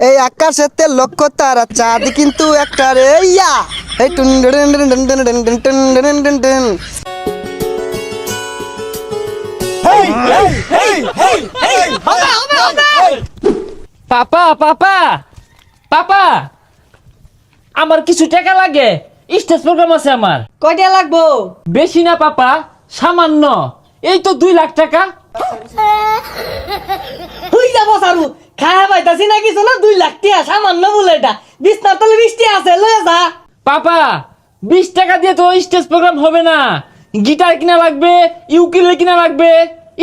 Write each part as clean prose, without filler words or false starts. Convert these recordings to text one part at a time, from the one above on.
এই আকাশেতে লক্ষ্য তারা চাঁদ কিন্তু একটা রে ইয়া এই টুন টুন টুন টুন টুন টুন টুন টুন টুন টুন। পাপা পাপা পাপা আমার কিছু টাকা লাগে, স্টেজ প্রোগ্রাম আছে আমার। কয়টা লাগবো? বেশি না পাপা, সামান্য, এই তো 2 লাখ টাকা। তুই যাবো সারু খায়া পাইতাছি না কিছু না, 2 লাখ টাকা সামান্য বলে এটা। বিছনার তলে 20 টাকা আছে, লয়ে যা। পাপা 20 টাকা দিয়ে তো স্টেজ প্রোগ্রাম হবে না, গিটার কিনা লাগবে, ইউকেলেলে কিনা লাগবে,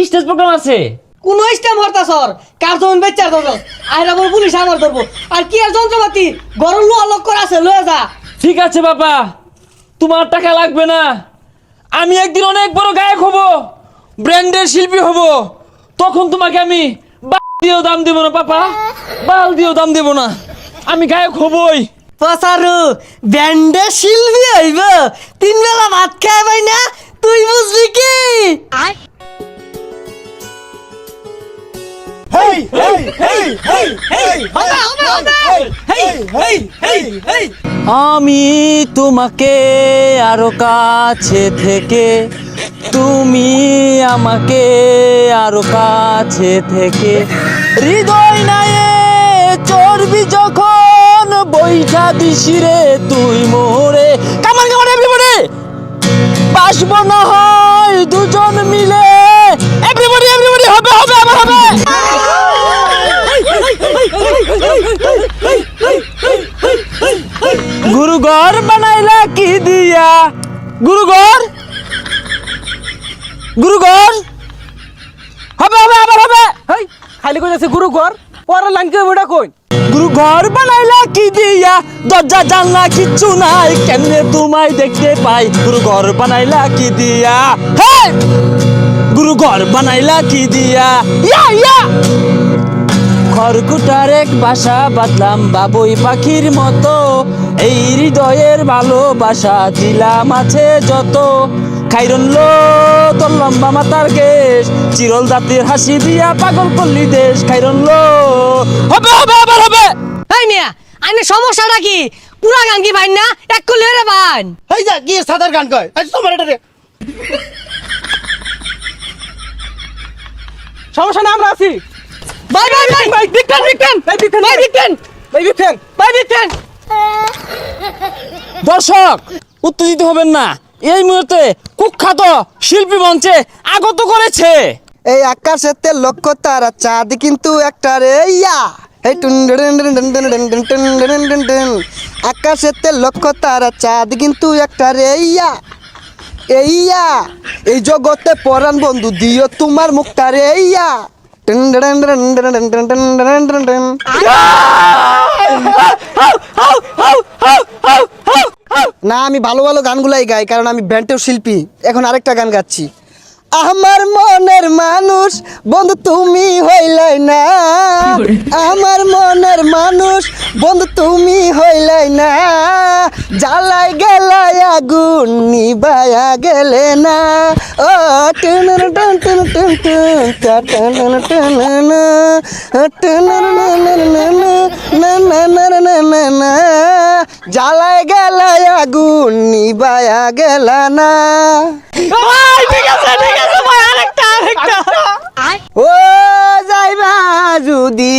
স্টেজ প্রোগ্রাম আছে। কোন স্টেম হরতা সর কার জমিন বেচার দরজ আইরা বল পুলিশ আমার ধরবো। আর কি আর যন্ত্রপাতি গরম লোয়া লক করা আছে, লয়ে যা। ঠিক আছে বাবা, তোমার টাকা লাগবে না। আমি একদিন অনেক বড় গায়ক হব, ব্র্যান্ডের শিল্পী হব, তখন তোমাকে আমি বাল দিয়েও দাম দেব না পাপা, বাল দিয়েও দাম দেব না, আমি গায়ক হবই। পসারু ব্যান্ডে শিল্পী হইব, 3 বেলা ভাত খায় পাই না, তুই বুঝবি কি? আমি তোমাকে আরো কাছে থেকে, তুমি আমাকে আরো কাছে থেকে, হৃদয় নায়ে চর্বি যখন বৈঠা দিশিরে তুই মোরে, কামান কামান এভরিবডি বাসবো না হয় দুজন মিলে, এভরিবডি এভরিবডি হবে হবে আবার হবে। গুরু ঘর বানাইলা কি দিয়া, গুরু ঘর হবে হবে আবার হবে। হেই খালি কইতাছে গুরু ঘর, পরের লাইন কে ওটা কই? গুরু ঘর বানাইলা কি দিয়া, দরজা জানলা কিচ্ছু নাই, কেমনে তোমায় দেখতে পাই, গুরু ঘর বানাইলা কি দিয়া, হে গুরু ঘর বানাইলা কি দিয়া, ইয়া ইয়া খড়কুটার এক বাসা বাঁধলাম বাবুই পাখির মতো, এই হৃদয়ের ভালোবাসা দিলাম আছে যত, খাইরন লো তোর লম্বা মাথার কেশ, চিরল দাঁতের হাসি দিয়া পাগল করলি দেশ, খাইরন লো হবে হবে আবার হবে। এই মিয়া আইনে সমস্যাটা কি? পুরা গান কি ভাই না এক কলি রে ভাই? এই যা কি সাদার গান কয় আজ তোমার এটা রে। সমস্যা না, আমরা আছি। ভাই ভাই ভাই ভাই বিক্রান বিক্রান ভাই বিক্রান, ভাই বিক্রান ভাই বিক্রান, ভাই বিক্রান। দর্শক উত্তেজিত হবেন না, এই মুহূর্তে কুখ্যাত শিল্পী মঞ্চে আগত করেছে। এই আকাশেতে লক্ষ্য তারা চাঁদ কিন্তু একটা রে ইয়া এই টুন টুন টুন টুন টুন টুন টুন টুন টুন টুন। আকাশেতে লক্ষ্য তারা চাঁদ কিন্তু একটা রে ইয়া ইয়া এই জগতে পরাণ বন্ধু দিও তোমার মুখটা রে ইয়া টুন টুন টুন টুন টুন টুন টুন টুন টুন টুন। না আমি ভালো ভালো গানগুলাই গাই, কারণ আমি ব্যান্ডের শিল্পী। এখন আরেকটা গান গাচ্ছি। আমার মনের মানুষ বন্ধু তুমি হইলাই না, আমার মনের মানুষ বন্ধু তুমি হইলাই না, জ্বালাই গেলাই আগুন নিবায়া গেলে না, ও টুন টুন টুন টুন টুন টুন টুন, জ্বালাই গেলাই আগুন নিবায়া গেলা না। ঠিক আছে ভাই, আরেকটা ও যাইবা যদি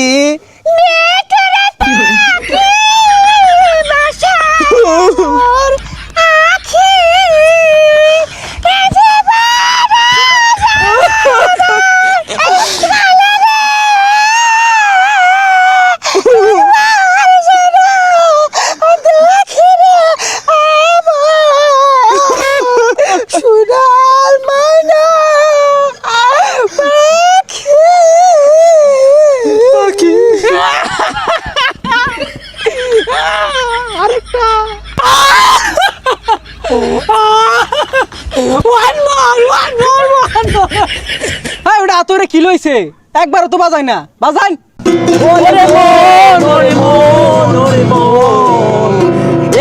ওটা তোরে কি লইছে? একবারও তো বাজাই না, বাজান। ওরে মন ওরে মন ওরে মন,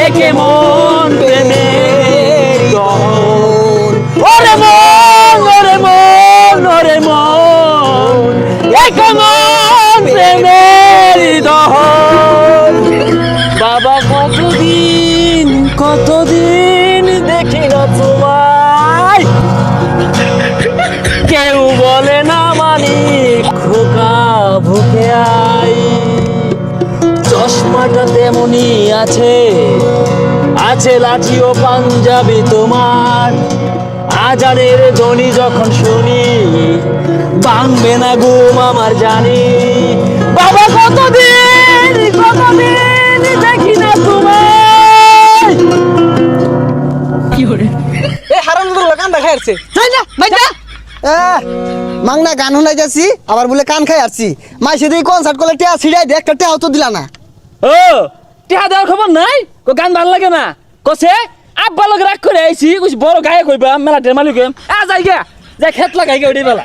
একে মন প্রেমের গহন, ওরে মন ওরে মন ওরে মন, একে মন প্রেমের দহন। নাই। চশমাটা তেমনি আছে, আছে লাঠি ও পাঞ্জাবি তোমার। আজানের ধ্বনি যখন শুনি, ভাঙবে না ঘুম আমার জানি। বাবা কতদিন দেখি না তোমায়। এই হারাম গান দেখা যাচ্ছে। যাই না ভাই যা। মাংনা গান শুনাই যাচ্ছি আবার বলে কান খাই আসছি মাইসে দিয়ে কনসার্ট করলে টেয়া ছিড়াই দিয়ে একটা টেয়াও তো দিলা না। ও টিহা দেওয়ার খবর নাই, কো গান ভাল লাগে না, কছে আব্বা লোক রাগ করে আইছি, কইছি বড় গায়ে কইবা মেলা মালিক। যাই গা, যাই খেত লাগাই গে ওইটাই বেলা।